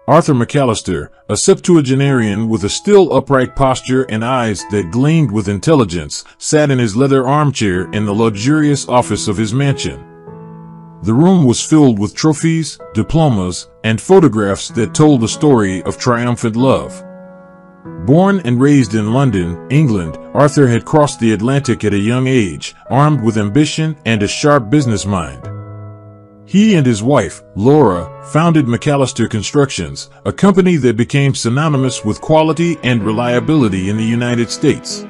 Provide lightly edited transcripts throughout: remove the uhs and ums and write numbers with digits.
Arthur McAllister, a septuagenarian with a still upright posture and eyes that gleamed with intelligence, sat in his leather armchair in the luxurious office of his mansion. The room was filled with trophies, diplomas, and photographs that told the story of triumphant love. Born and raised in London, England, Arthur had crossed the Atlantic at a young age, armed with ambition and a sharp business mind. He and his wife, Laura, founded McAllister Constructions, a company that became synonymous with quality and reliability in the United States.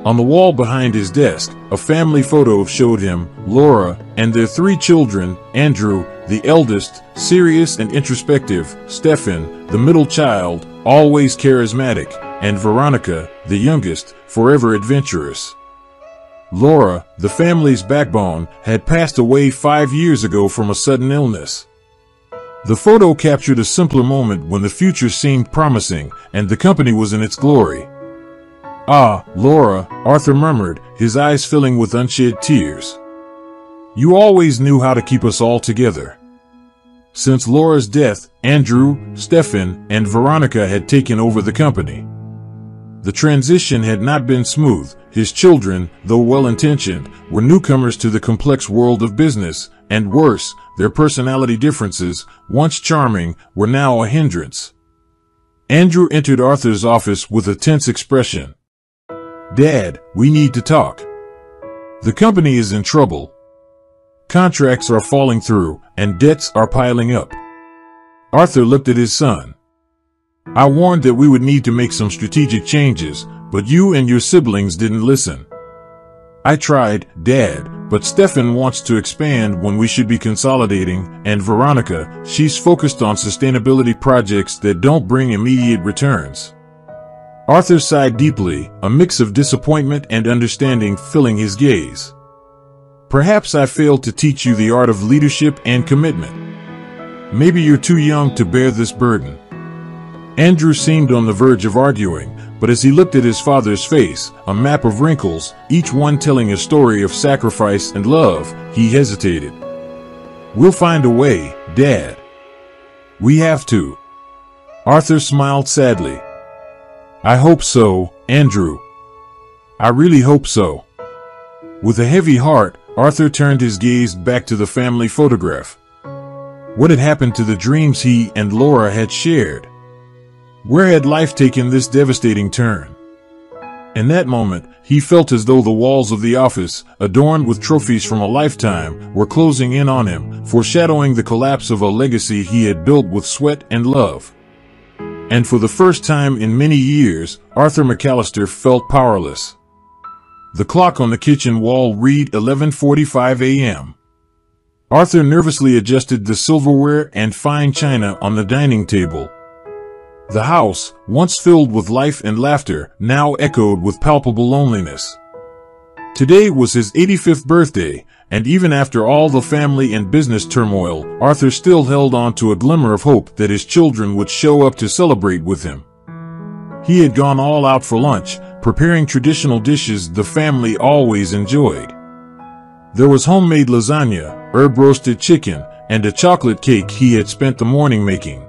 On the wall behind his desk, a family photo showed him, Laura, and their 3 children, Andrew, the eldest, serious and introspective, Stephen, the middle child, always charismatic, and Veronica, the youngest, forever adventurous. Laura, the family's backbone, had passed away 5 years ago from a sudden illness. The photo captured a simpler moment when the future seemed promising and the company was in its glory. "Ah, Laura," Arthur murmured, his eyes filling with unshed tears. "You always knew how to keep us all together." Since Laura's death, Andrew, Stephen, and Veronica had taken over the company. The transition had not been smooth. His children, though well-intentioned, were newcomers to the complex world of business, and worse, their personality differences, once charming, were now a hindrance. Andrew entered Arthur's office with a tense expression. "Dad, we need to talk. The company is in trouble. Contracts are falling through, and debts are piling up." Arthur looked at his son. "I warned that we would need to make some strategic changes, but you and your siblings didn't listen." "I tried, Dad, but Stephen wants to expand when we should be consolidating, and Veronica, she's focused on sustainability projects that don't bring immediate returns." Arthur sighed deeply, a mix of disappointment and understanding filling his gaze. "Perhaps I failed to teach you the art of leadership and commitment. Maybe you're too young to bear this burden." Andrew seemed on the verge of arguing, but as he looked at his father's face, a map of wrinkles, each one telling a story of sacrifice and love, he hesitated. "We'll find a way, Dad. We have to." Arthur smiled sadly. "I hope so, Andrew. I really hope so." With a heavy heart, Arthur turned his gaze back to the family photograph. What had happened to the dreams he and Laura had shared? Where had life taken this devastating turn? In that moment, he felt as though the walls of the office, adorned with trophies from a lifetime, were closing in on him, foreshadowing the collapse of a legacy he had built with sweat and love. And for the first time in many years, Arthur McAllister felt powerless. The clock on the kitchen wall read 11:45 a.m. Arthur nervously adjusted the silverware and fine china on the dining table. The house, once filled with life and laughter, now echoed with palpable loneliness. Today was his 85th birthday, and even after all the family and business turmoil, Arthur still held on to a glimmer of hope that his children would show up to celebrate with him. He had gone all out for lunch, preparing traditional dishes the family always enjoyed. There was homemade lasagna, herb-roasted chicken, and a chocolate cake he had spent the morning making.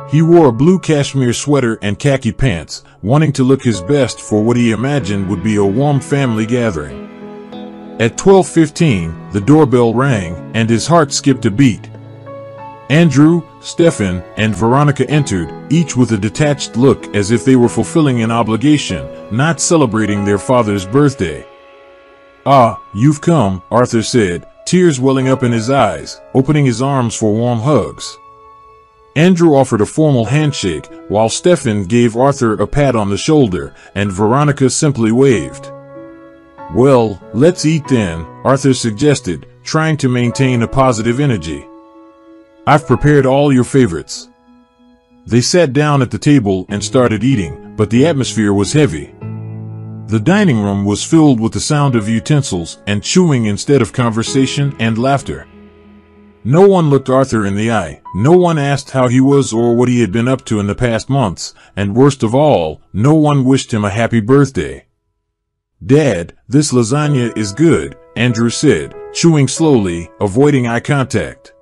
He wore a blue cashmere sweater and khaki pants, wanting to look his best for what he imagined would be a warm family gathering. At 12:15, the doorbell rang, and his heart skipped a beat. Andrew, Stephen, and Veronica entered, each with a detached look as if they were fulfilling an obligation, not celebrating their father's birthday. "Ah, you've come," Arthur said, tears welling up in his eyes, opening his arms for warm hugs. Andrew offered a formal handshake, while Stephen gave Arthur a pat on the shoulder, and Veronica simply waved. "Well, let's eat then," Arthur suggested, trying to maintain a positive energy. "I've prepared all your favorites." They sat down at the table and started eating, but the atmosphere was heavy. The dining room was filled with the sound of utensils and chewing instead of conversation and laughter. No one looked Arthur in the eye, no one asked how he was or what he had been up to in the past months, and worst of all, no one wished him a happy birthday. "Dad, this lasagna is good," Andrew said, chewing slowly, avoiding eye contact.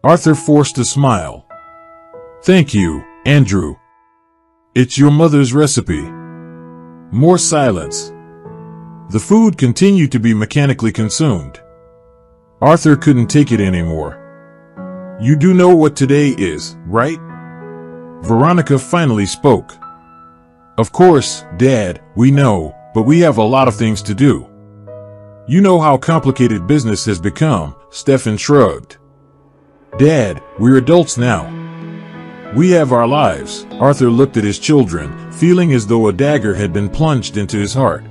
Arthur forced a smile. Thank you, Andrew. It's your mother's recipe. More silence. The food continued to be mechanically consumed. Arthur couldn't take it anymore. You do know what today is, right? Veronica finally spoke. Of course, Dad, we know, but we have a lot of things to do. You know how complicated business has become, Stefan shrugged. Dad, we're adults now. We have our lives. Arthur looked at his children, feeling as though a dagger had been plunged into his heart.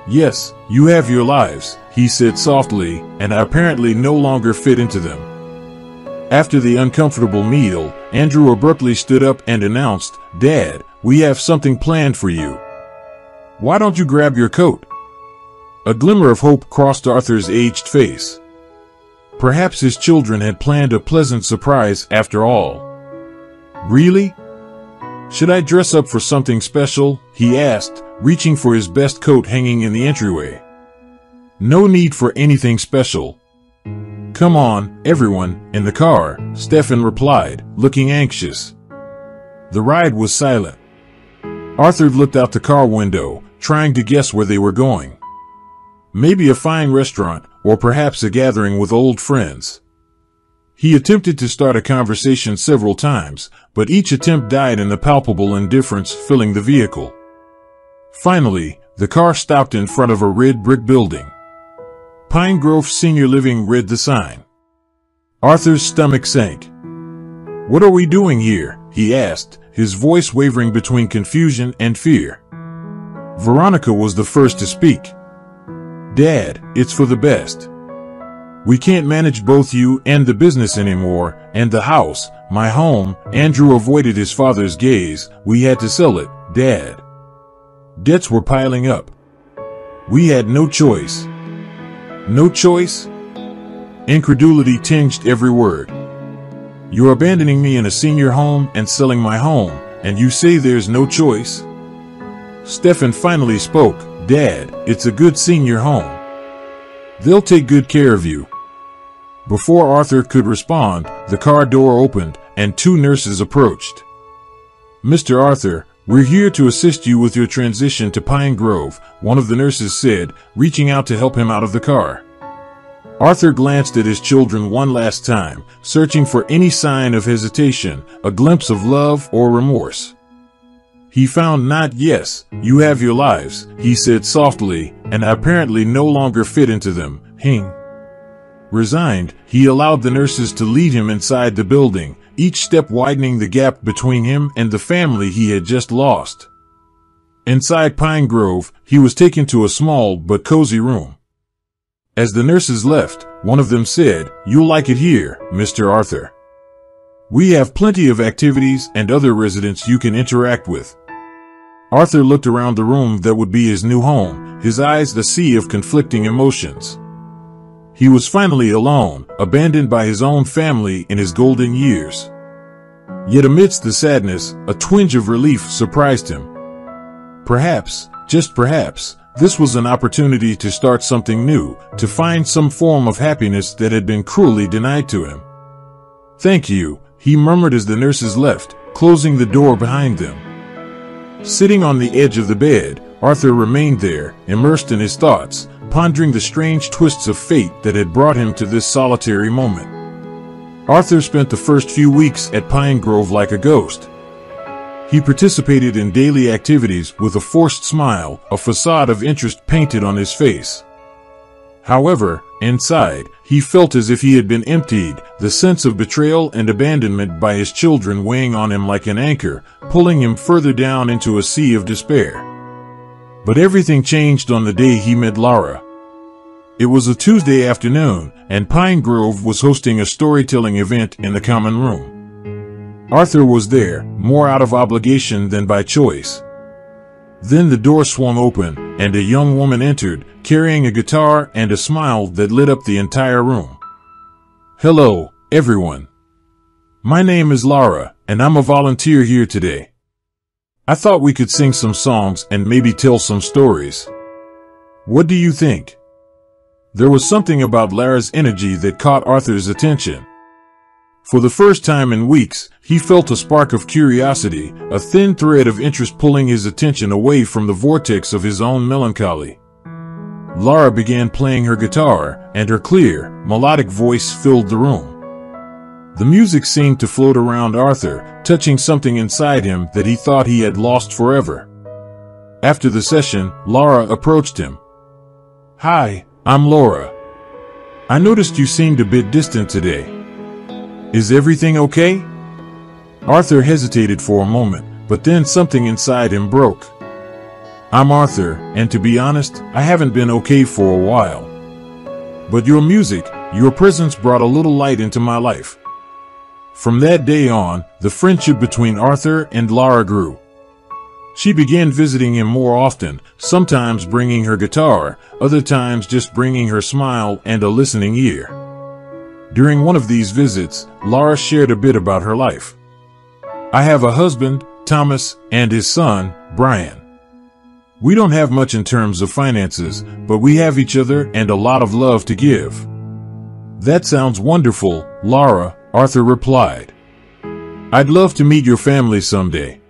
Yes, you have your lives, he said softly, and I apparently no longer fit into them. After the uncomfortable meal, Andrew abruptly stood up and announced, Dad, we have something planned for you. Why don't you grab your coat? A glimmer of hope crossed Arthur's aged face. Perhaps his children had planned a pleasant surprise after all. Really? Should I dress up for something special? He asked, reaching for his best coat hanging in the entryway. No need for anything special. Come on, everyone, in the car, Stefan replied, looking anxious. The ride was silent. Arthur looked out the car window, trying to guess where they were going. Maybe a fine restaurant, or perhaps a gathering with old friends. He attempted to start a conversation several times, but each attempt died in the palpable indifference filling the vehicle. Finally, the car stopped in front of a red brick building. Pine Grove Senior Living read the sign. Arthur's stomach sank. What are we doing here? He asked, his voice wavering between confusion and fear. Veronica was the first to speak. Dad, it's for the best. We can't manage both you and the business anymore, and the house, my home. Andrew avoided his father's gaze. We had to sell it, Dad. Debts were piling up. We had no choice. No choice? Incredulity tinged every word. You're abandoning me in a senior home and selling my home, and you say there's no choice? Stefan finally spoke. Dad, it's a good senior home. They'll take good care of you. Before Arthur could respond, the car door opened, and two nurses approached. Mr. Arthur, we're here to assist you with your transition to Pine Grove, one of the nurses said, reaching out to help him out of the car. Arthur glanced at his children one last time, searching for any sign of hesitation, a glimpse of love or remorse. He found not. Yes, you have your lives, he said softly, and I apparently no longer fit into them. Hing. Resigned, he allowed the nurses to lead him inside the building, each step widening the gap between him and the family he had just lost. Inside Pine Grove, he was taken to a small but cozy room. As the nurses left, one of them said, You'll like it here, Mr. Arthur. We have plenty of activities and other residents you can interact with. Arthur looked around the room that would be his new home, his eyes a sea of conflicting emotions. He was finally alone, abandoned by his own family in his golden years. Yet amidst the sadness, a twinge of relief surprised him. Perhaps, just perhaps, this was an opportunity to start something new, to find some form of happiness that had been cruelly denied to him. Thank you, he murmured as the nurses left, closing the door behind them. Sitting on the edge of the bed, Arthur remained there, immersed in his thoughts, pondering the strange twists of fate that had brought him to this solitary moment. Arthur spent the first few weeks at Pine Grove like a ghost. He participated in daily activities with a forced smile, a facade of interest painted on his face. However, inside, he felt as if he had been emptied, the sense of betrayal and abandonment by his children weighing on him like an anchor, pulling him further down into a sea of despair. But everything changed on the day he met Laura. It was a Tuesday afternoon, and Pine Grove was hosting a storytelling event in the common room. Arthur was there, more out of obligation than by choice. Then the door swung open, and a young woman entered, carrying a guitar and a smile that lit up the entire room. Hello, everyone. My name is Laura, and I'm a volunteer here today. I thought we could sing some songs and maybe tell some stories. What do you think? There was something about Lara's energy that caught Arthur's attention. For the first time in weeks, he felt a spark of curiosity, a thin thread of interest pulling his attention away from the vortex of his own melancholy. Laura began playing her guitar, and her clear, melodic voice filled the room. The music seemed to float around Arthur, touching something inside him that he thought he had lost forever. After the session, Laura approached him. "Hi, I'm Laura. I noticed you seemed a bit distant today. Is everything okay?" Arthur hesitated for a moment, but then something inside him broke. "I'm Arthur, and to be honest, I haven't been okay for a while. But your music, your presence brought a little light into my life." From that day on, the friendship between Arthur and Laura grew. She began visiting him more often, sometimes bringing her guitar, other times just bringing her smile and a listening ear. During one of these visits, Laura shared a bit about her life. "I have a husband, Thomas, and his son, Brian. We don't have much in terms of finances, but we have each other and a lot of love to give." "That sounds wonderful, Laura," Arthur replied. "I'd love to meet your family someday."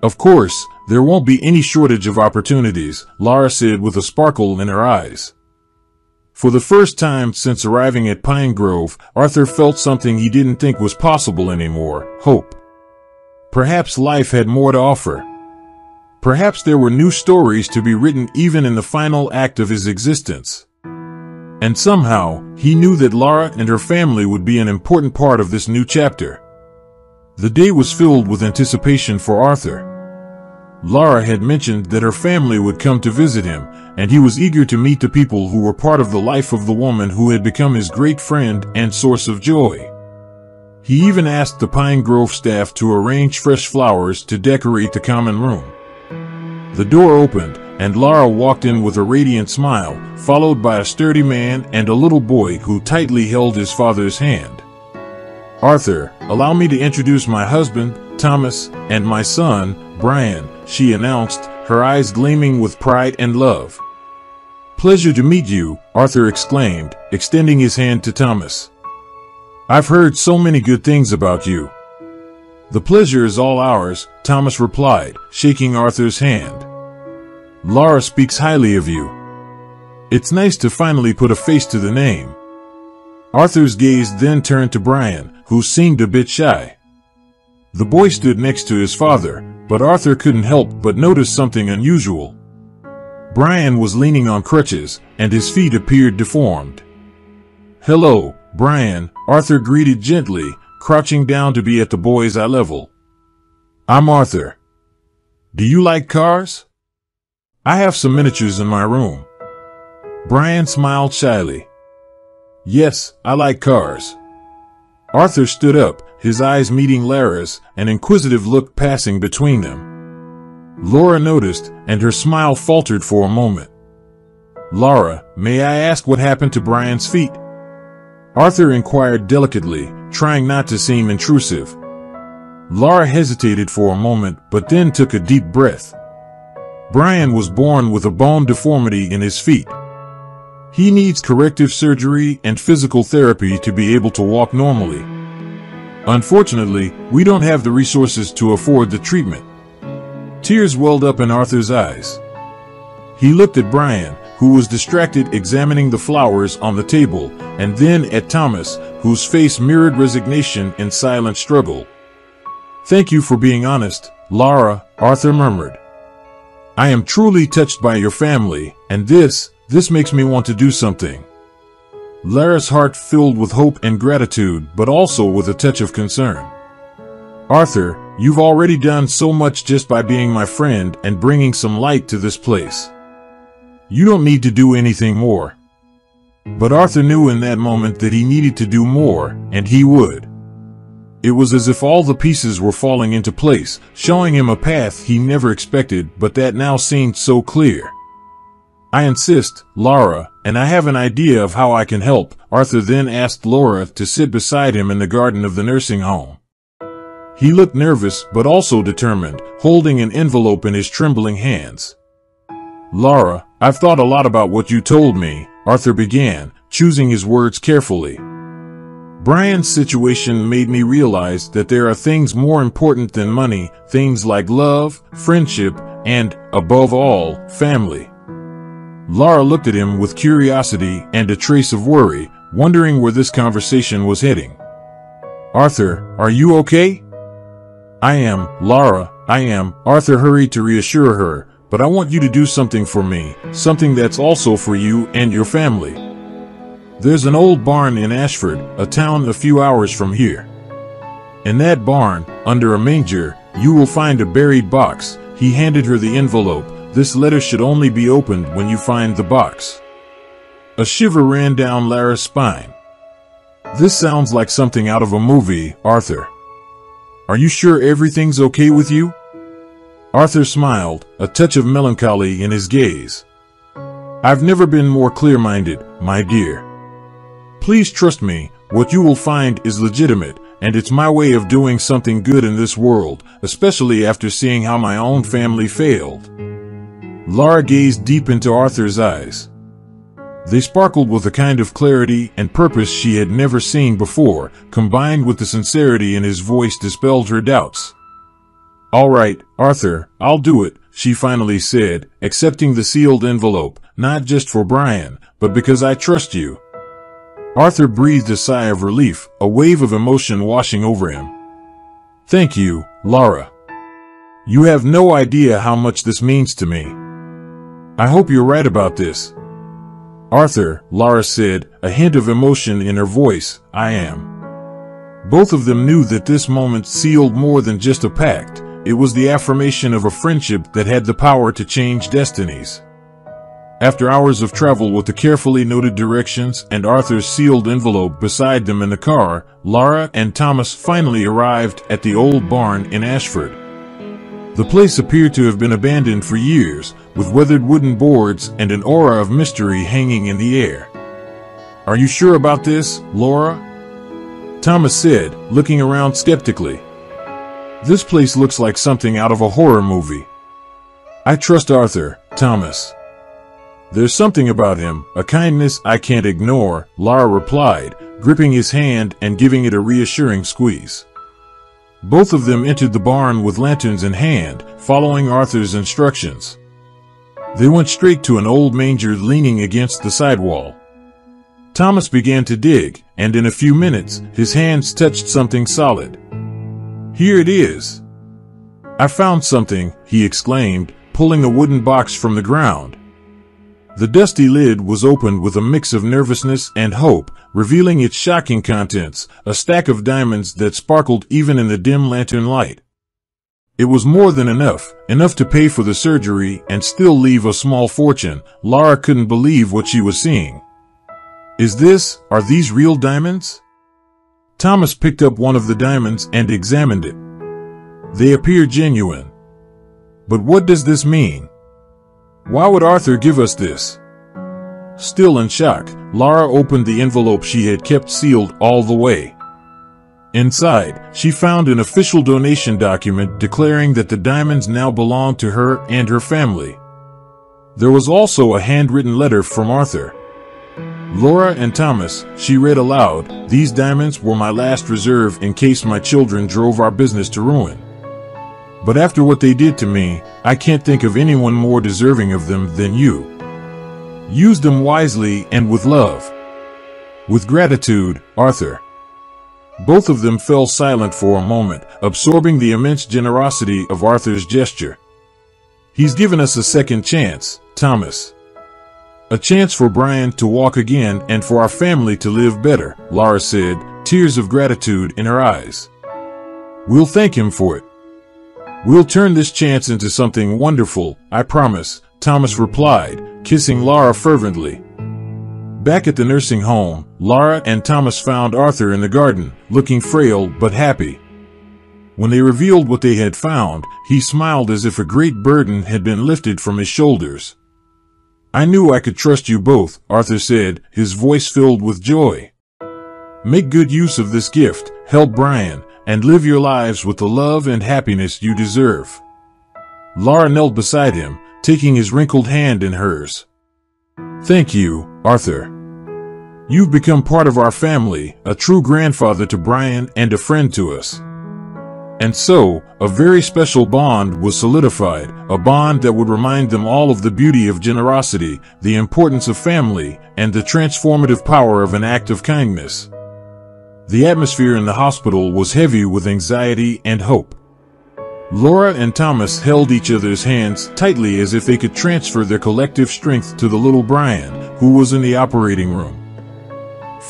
"Of course, there won't be any shortage of opportunities," Laura said with a sparkle in her eyes. For the first time since arriving at Pine Grove, Arthur felt something he didn't think was possible anymore: hope. Perhaps life had more to offer. Perhaps there were new stories to be written even in the final act of his existence. And somehow, he knew that Laura and her family would be an important part of this new chapter. The day was filled with anticipation for Arthur. Laura had mentioned that her family would come to visit him, and he was eager to meet the people who were part of the life of the woman who had become his great friend and source of joy. He even asked the Pine Grove staff to arrange fresh flowers to decorate the common room. The door opened, and Laura walked in with a radiant smile, followed by a sturdy man and a little boy who tightly held his father's hand. "Arthur, allow me to introduce my husband, Thomas, and my son, Brian," she announced, her eyes gleaming with pride and love. "Pleasure to meet you," Arthur exclaimed, extending his hand to Thomas. "I've heard so many good things about you." "The pleasure is all ours," Thomas replied, shaking Arthur's hand. "Laura speaks highly of you. It's nice to finally put a face to the name." Arthur's gaze then turned to Brian, who seemed a bit shy. The boy stood next to his father, but Arthur couldn't help but notice something unusual. Brian was leaning on crutches, and his feet appeared deformed. "Hello, Brian," Arthur greeted gently, crouching down to be at the boy's eye level. "I'm Arthur. Do you like cars? I have some miniatures in my room." Brian smiled shyly. "Yes, I like cars." Arthur stood up, his eyes meeting Laura's, an inquisitive look passing between them. Laura noticed, and her smile faltered for a moment. "Laura, may I ask what happened to Brian's feet?" Arthur inquired delicately, trying not to seem intrusive. Laura hesitated for a moment, but then took a deep breath. "Brian was born with a bone deformity in his feet. He needs corrective surgery and physical therapy to be able to walk normally. Unfortunately, we don't have the resources to afford the treatment." Tears welled up in Arthur's eyes. He looked at Brian, who was distracted examining the flowers on the table, and then at Thomas, whose face mirrored resignation and silent struggle. "Thank you for being honest, Laura," Arthur murmured. "I am truly touched by your family, and this makes me want to do something." Laura's heart filled with hope and gratitude, but also with a touch of concern. "Arthur, you've already done so much just by being my friend and bringing some light to this place. You don't need to do anything more." But Arthur knew in that moment that he needed to do more, and he would. It was as if all the pieces were falling into place, showing him a path he never expected, but that now seemed so clear. "I insist, Laura, and I have an idea of how I can help," Arthur then asked Laura to sit beside him in the garden of the nursing home. He looked nervous but also determined, holding an envelope in his trembling hands. "Laura, I've thought a lot about what you told me," Arthur began, choosing his words carefully. Brian's situation made me realize that there are things more important than money, things like love, friendship, and, above all, family. Laura looked at him with curiosity and a trace of worry, wondering where this conversation was heading. "Arthur, are you okay?" "I am, Laura, I am," Arthur hurried to reassure her, "but I want you to do something for me, something that's also for you and your family. There's an old barn in Ashford, a town a few hours from here. In that barn, under a manger, you will find a buried box." He handed her the envelope. "This letter should only be opened when you find the box." A shiver ran down Lara's spine. "This sounds like something out of a movie, Arthur. Are you sure everything's okay with you?" Arthur smiled, a touch of melancholy in his gaze. "I've never been more clear-minded, my dear. Please trust me, what you will find is legitimate, and it's my way of doing something good in this world, especially after seeing how my own family failed." Laura gazed deep into Arthur's eyes. They sparkled with a kind of clarity and purpose she had never seen before, combined with the sincerity in his voice dispelled her doubts. "All right, Arthur, I'll do it," she finally said, accepting the sealed envelope, "not just for Brian, but because I trust you." Arthur breathed a sigh of relief, a wave of emotion washing over him. "Thank you, Laura. You have no idea how much this means to me. I hope you're right about this." "Arthur," Laura said, a hint of emotion in her voice, "I am." Both of them knew that this moment sealed more than just a pact. It was the affirmation of a friendship that had the power to change destinies. After hours of travel with the carefully noted directions and Arthur's sealed envelope beside them in the car, Laura and Thomas finally arrived at the old barn in Ashford. The place appeared to have been abandoned for years, with weathered wooden boards and an aura of mystery hanging in the air. "Are you sure about this, Laura?" Thomas said, looking around skeptically. "This place looks like something out of a horror movie." "I trust Arthur, Thomas. There's something about him, a kindness I can't ignore," Laura replied, gripping his hand and giving it a reassuring squeeze. Both of them entered the barn with lanterns in hand, following Arthur's instructions. They went straight to an old manger leaning against the sidewall. Thomas began to dig, and in a few minutes, his hands touched something solid. "Here it is. I found something," he exclaimed, pulling a wooden box from the ground. The dusty lid was opened with a mix of nervousness and hope, revealing its shocking contents, a stack of diamonds that sparkled even in the dim lantern light. It was more than enough to pay for the surgery and still leave a small fortune. Laura couldn't believe what she was seeing. Are these real diamonds?" Thomas picked up one of the diamonds and examined it. They appear genuine. "But what does this mean? Why would Arthur give us this?" Still in shock, Laura opened the envelope she had kept sealed all the way. Inside, she found an official donation document declaring that the diamonds now belonged to her and her family. There was also a handwritten letter from Arthur. "Laura and Thomas," she read aloud, "these diamonds were my last reserve in case my children drove our business to ruin. But after what they did to me, I can't think of anyone more deserving of them than you. Use them wisely and with love. With gratitude, Arthur." Both of them fell silent for a moment, absorbing the immense generosity of Arthur's gesture. "He's given us a second chance, Thomas. A chance for Brian to walk again and for our family to live better," Laura said, tears of gratitude in her eyes. "We'll thank him for it. We'll turn this chance into something wonderful, I promise," Thomas replied, kissing Laura fervently. Back at the nursing home, Laura and Thomas found Arthur in the garden, looking frail but happy. When they revealed what they had found, he smiled as if a great burden had been lifted from his shoulders. "I knew I could trust you both," Arthur said, his voice filled with joy. "Make good use of this gift, help Brian, and live your lives with the love and happiness you deserve." Laura knelt beside him, taking his wrinkled hand in hers. "Thank you, Arthur. You've become part of our family, a true grandfather to Brian and a friend to us. And so, a very special bond was solidified, a bond that would remind them all of the beauty of generosity, the importance of family, and the transformative power of an act of kindness. The atmosphere in the hospital was heavy with anxiety and hope. Laura and Thomas held each other's hands tightly as if they could transfer their collective strength to the little Brian, who was in the operating room.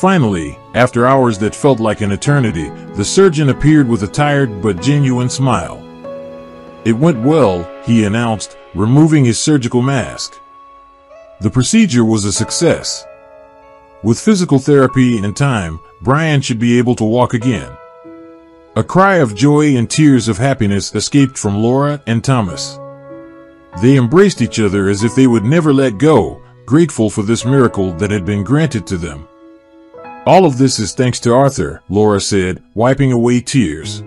Finally, after hours that felt like an eternity, the surgeon appeared with a tired but genuine smile. "It went well," he announced, removing his surgical mask. The procedure was a success. With physical therapy and time, Brian should be able to walk again. A cry of joy and tears of happiness escaped from Laura and Thomas. They embraced each other as if they would never let go, grateful for this miracle that had been granted to them. "All of this is thanks to Arthur," Laura said, wiping away tears.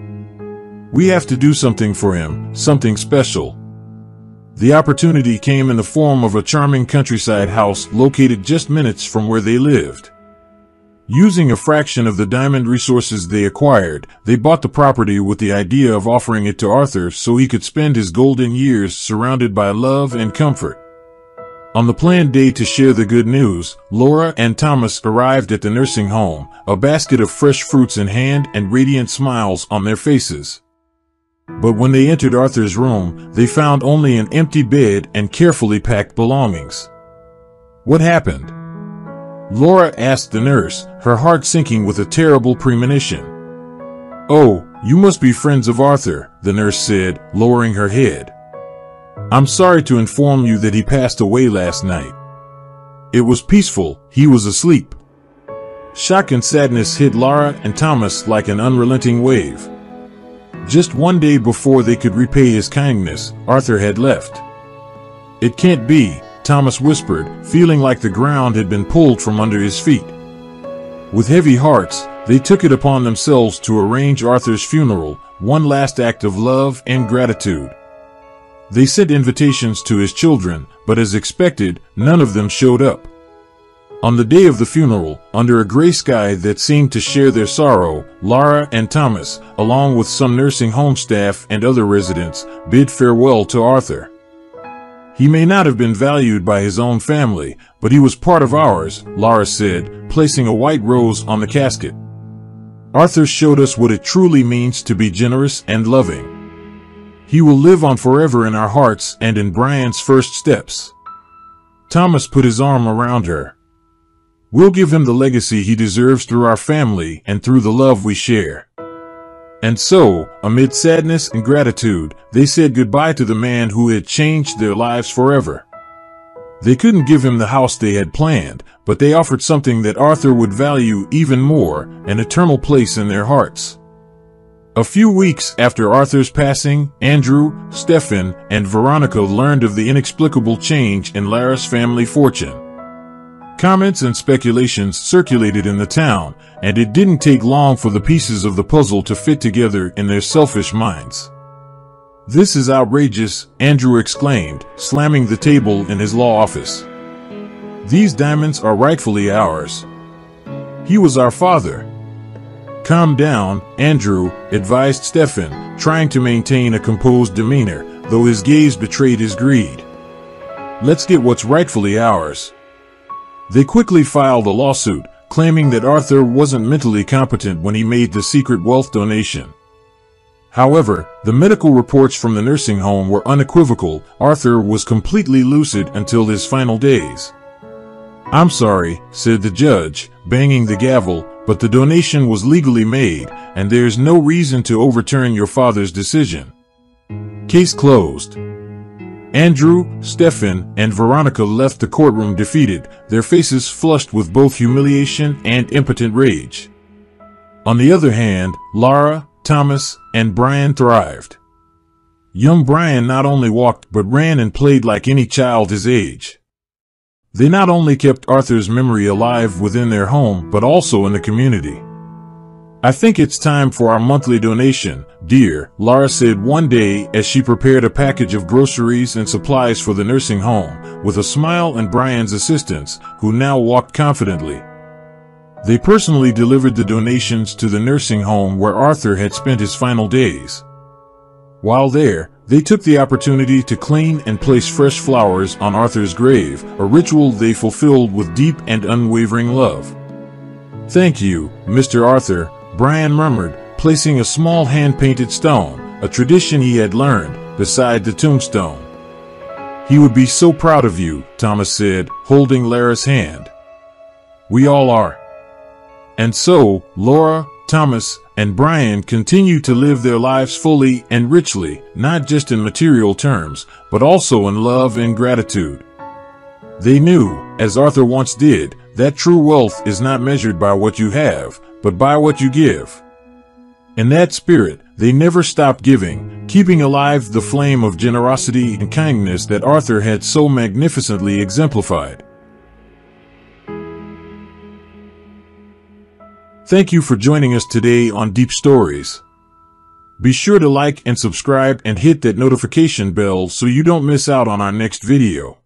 "We have to do something for him, something special." The opportunity came in the form of a charming countryside house located just minutes from where they lived. Using a fraction of the diamond resources they acquired, they bought the property with the idea of offering it to Arthur so he could spend his golden years surrounded by love and comfort. On the planned day to share the good news, Laura and Thomas arrived at the nursing home, a basket of fresh fruits in hand and radiant smiles on their faces. But when they entered Arthur's room, they found only an empty bed and carefully packed belongings. "What happened?" Laura asked the nurse, her heart sinking with a terrible premonition. "Oh, you must be friends of Arthur," the nurse said, lowering her head. "I'm sorry to inform you that he passed away last night. It was peaceful, he was asleep." Shock and sadness hit Laura and Thomas like an unrelenting wave. Just one day before they could repay his kindness, Arthur had left. "It can't be," Thomas whispered, feeling like the ground had been pulled from under his feet. With heavy hearts, they took it upon themselves to arrange Arthur's funeral, one last act of love and gratitude. They sent invitations to his children, but as expected, none of them showed up. On the day of the funeral, under a gray sky that seemed to share their sorrow, Laura and Thomas, along with some nursing home staff and other residents, bid farewell to Arthur. "He may not have been valued by his own family, but he was part of ours," Laura said, placing a white rose on the casket. "Arthur showed us what it truly means to be generous and loving. He will live on forever in our hearts and in Brian's first steps." Thomas put his arm around her. "We'll give him the legacy he deserves through our family and through the love we share." And so, amid sadness and gratitude, they said goodbye to the man who had changed their lives forever. They couldn't give him the house they had planned, but they offered something that Arthur would value even more, an eternal place in their hearts. A few weeks after Arthur's passing, Andrew, Stefan, and Veronica learned of the inexplicable change in Lara's family fortune. Comments and speculations circulated in the town, and it didn't take long for the pieces of the puzzle to fit together in their selfish minds. "This is outrageous," Andrew exclaimed, slamming the table in his law office. "These diamonds are rightfully ours. He was our father." "Calm down, Andrew," advised Stefan, trying to maintain a composed demeanor, though his gaze betrayed his greed. "Let's get what's rightfully ours." They quickly filed a lawsuit, claiming that Arthur wasn't mentally competent when he made the secret wealth donation. However, the medical reports from the nursing home were unequivocal. Arthur was completely lucid until his final days. "I'm sorry," said the judge, banging the gavel, "but the donation was legally made, and there's no reason to overturn your father's decision. Case closed." Andrew, Stefan, and Veronica left the courtroom defeated, their faces flushed with both humiliation and impotent rage. On the other hand, Lara, Thomas, and Brian thrived. Young Brian not only walked but ran and played like any child his age. They not only kept Arthur's memory alive within their home but also in the community. "I think it's time for our monthly donation, dear," Lara said one day as she prepared a package of groceries and supplies for the nursing home, with a smile and Brian's assistance, who now walked confidently. They personally delivered the donations to the nursing home where Arthur had spent his final days. While there, they took the opportunity to clean and place fresh flowers on Arthur's grave, a ritual they fulfilled with deep and unwavering love. "Thank you, Mr. Arthur," Brian murmured, placing a small hand-painted stone, a tradition he had learned, beside the tombstone. "He would be so proud of you," Thomas said, holding Lara's hand. "We all are." And so, Laura, Thomas, and Brian continue to live their lives fully and richly, not just in material terms, but also in love and gratitude. They knew, as Arthur once did, that true wealth is not measured by what you have, but by what you give. In that spirit, they never stopped giving, keeping alive the flame of generosity and kindness that Arthur had so magnificently exemplified. Thank you for joining us today on Deep Stories. Be sure to like and subscribe and hit that notification bell so you don't miss out on our next video.